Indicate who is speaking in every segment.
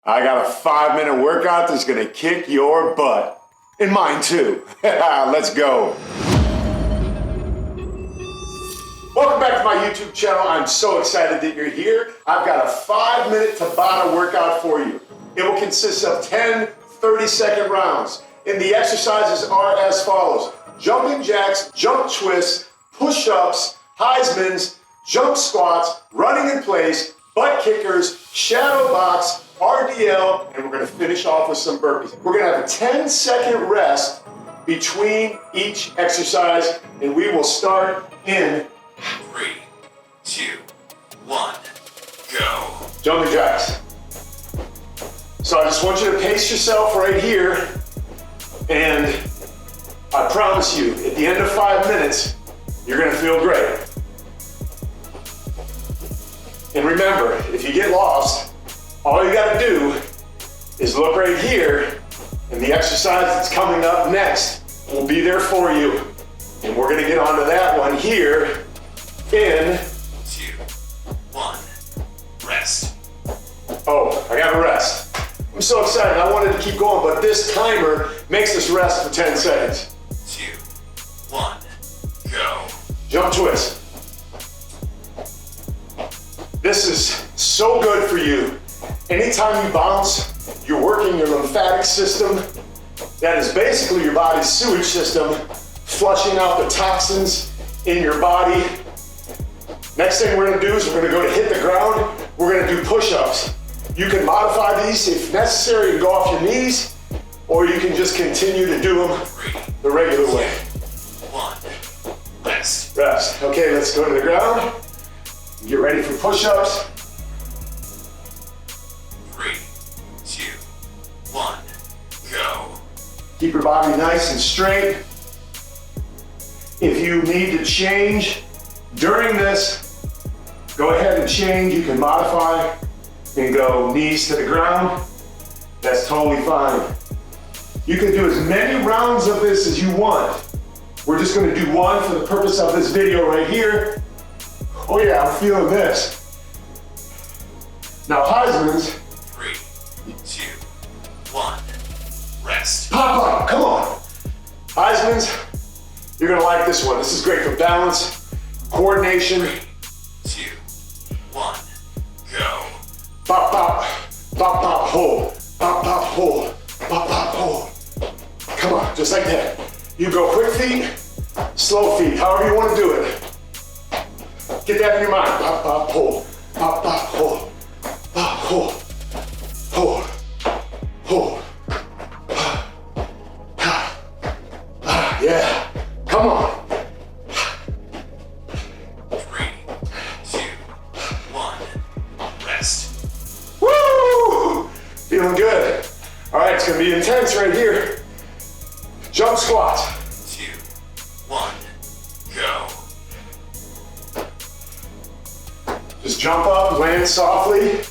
Speaker 1: I got a 5-minute workout that's gonna kick your butt. And mine too. Let's go. Welcome back to my YouTube channel. I'm so excited that you're here. I've got a 5-minute Tabata workout for you. It will consist of 10 30-second rounds. And the exercises are as follows: jumping jacks, jump twists, push-ups, Heisman's, jump squats, running in place, butt kickers, shadow box, RDL, and we're gonna finish off with some burpees. We're gonna have a 10-second rest between each exercise, and we will start in
Speaker 2: 3, 2, 1, go.
Speaker 1: jumping jacks. So I just want you to pace yourself right here, and I promise you, at the end of 5 minutes, you're gonna feel great. And remember, if you get lost, all you gotta do is look right here, and the exercise that's coming up next will be there for you. And we're gonna get onto that one here in
Speaker 2: 2, 1, rest.
Speaker 1: Oh, I gotta rest. I'm so excited, I wanted to keep going, but this timer makes us rest for 10 seconds.
Speaker 2: 2, 1, go.
Speaker 1: Jump twist. This is so good for you. Anytime you bounce, you're working your lymphatic system. That is basically your body's sewage system, flushing out the toxins in your body. Next thing we're gonna do is we're gonna go to hit the ground. We're gonna do push-ups. You can modify these if necessary and go off your knees, or you can just continue to do them the regular way.
Speaker 2: 1, rest.
Speaker 1: Rest. Okay, let's go to the ground. Get ready for push-ups.
Speaker 2: 3, 2, 1, go.
Speaker 1: Keep your body nice and straight. If you need to change during this, go ahead and change. You can modify and go knees to the ground. That's totally fine. You can do as many rounds of this as you want. We're just gonna do one for the purpose of this video right here. Oh yeah, I'm feeling this. Now Heisman's.
Speaker 2: 3, 2, 1, rest.
Speaker 1: Pop up, come on. Heisman's, you're gonna like this one. This is great for balance, coordination.
Speaker 2: 3, 2, 1, go.
Speaker 1: Pop, pop, pop, pop, hold. Pop, pop, hold. Pop, pop, hold. Come on, just like that. You go quick feet, slow feet, however you want to do it. Get that in your mind. Pop, pop, hold. Pop, pop, hold. Pop, hold. Hold. Hold. Yeah. Come on.
Speaker 2: 3, 2, 1, rest.
Speaker 1: Woo! Feeling good. All right, it's gonna be intense right here. Jump squats.
Speaker 2: 2, 1, go.
Speaker 1: Just jump up, land softly.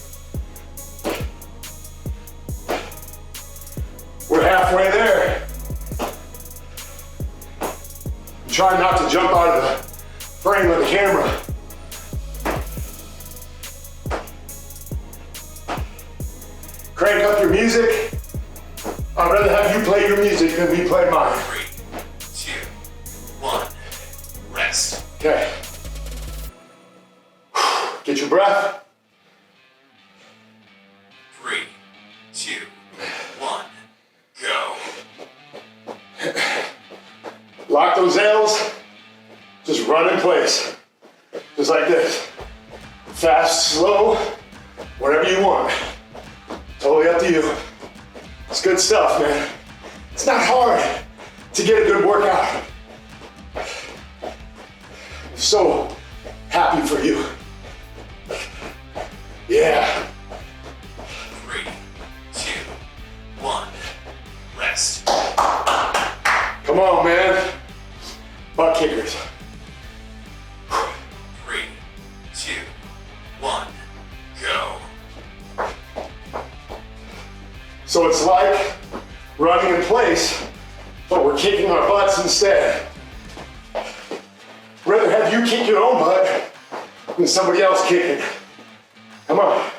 Speaker 1: We're halfway there. Try not to jump out of the frame of the camera. Crank up your music. I'd rather have you play your music than me play mine.
Speaker 2: 3, 2, 1, rest.
Speaker 1: Okay. Get your breath.
Speaker 2: 3, 2, 1, go.
Speaker 1: Lock those L's. Just run in place. Just like this. Fast, slow, whatever you want. Totally up to you. It's good stuff, man. It's not hard to get a good workout. I'm so happy for you. Yeah.
Speaker 2: 3, 2, 1, rest.
Speaker 1: Come on, man. Butt kickers.
Speaker 2: 3, 2, 1, go.
Speaker 1: So it's like running in place, but we're kicking our butts instead. Rather have you kick your own butt than somebody else kicking. Come on.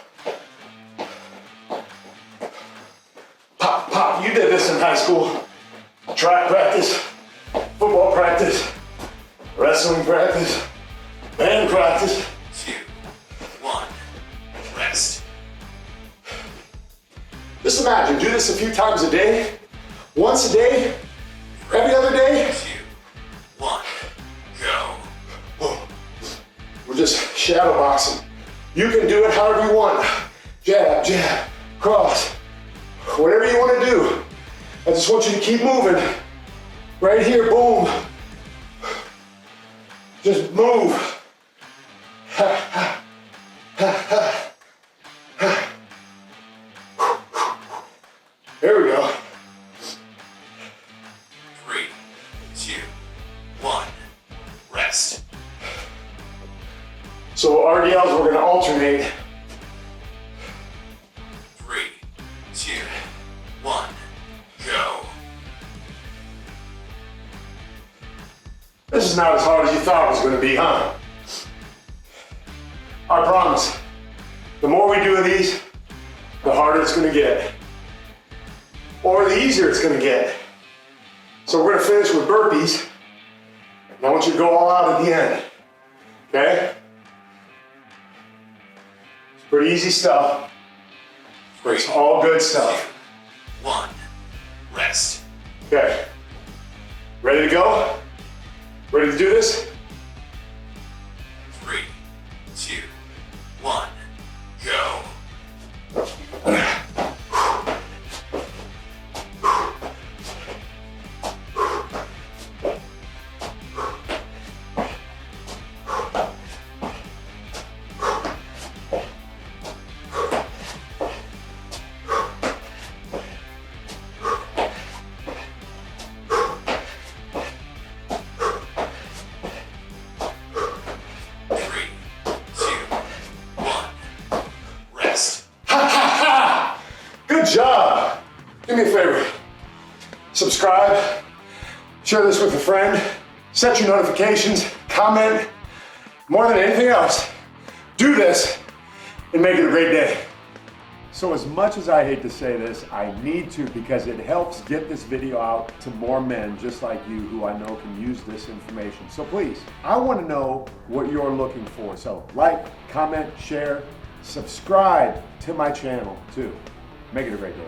Speaker 1: top. You did this in high school. Track practice, football practice, wrestling practice, band practice.
Speaker 2: 2, 1, rest.
Speaker 1: Just imagine, do this a few times a day, once a day, every other day.
Speaker 2: 2, 1, go.
Speaker 1: We're just shadow boxing. You can do it however you want. Jab, jab, cross, whatever you want to do. I just want you to keep moving. Right here, boom. Just move. Ha, ha, ha, ha, ha. There we go.
Speaker 2: 3, 2, 1, rest.
Speaker 1: So RDLs, we're gonna alternate.
Speaker 2: 3, 2, 1, go.
Speaker 1: This is not as hard as you thought it was gonna be, huh? I promise. The more we do of these, the harder it's gonna get. Or the easier it's gonna get. So we're gonna finish with burpees. And I want you to go all out at the end, okay? It's pretty easy stuff, but it's all good stuff.
Speaker 2: 1, rest.
Speaker 1: Okay, ready to go? Ready to do this?
Speaker 2: 3, 2, 1, go.
Speaker 1: Good job. Do me a favor. Subscribe, share this with a friend, set your notifications, comment. More than anything else, do this and make it a great day. So as much as I hate to say this, I need to because it helps get this video out to more men just like you who I know can use this information. So please, I want to know what you're looking for. So like, comment, share, subscribe to my channel too. Make it a great day.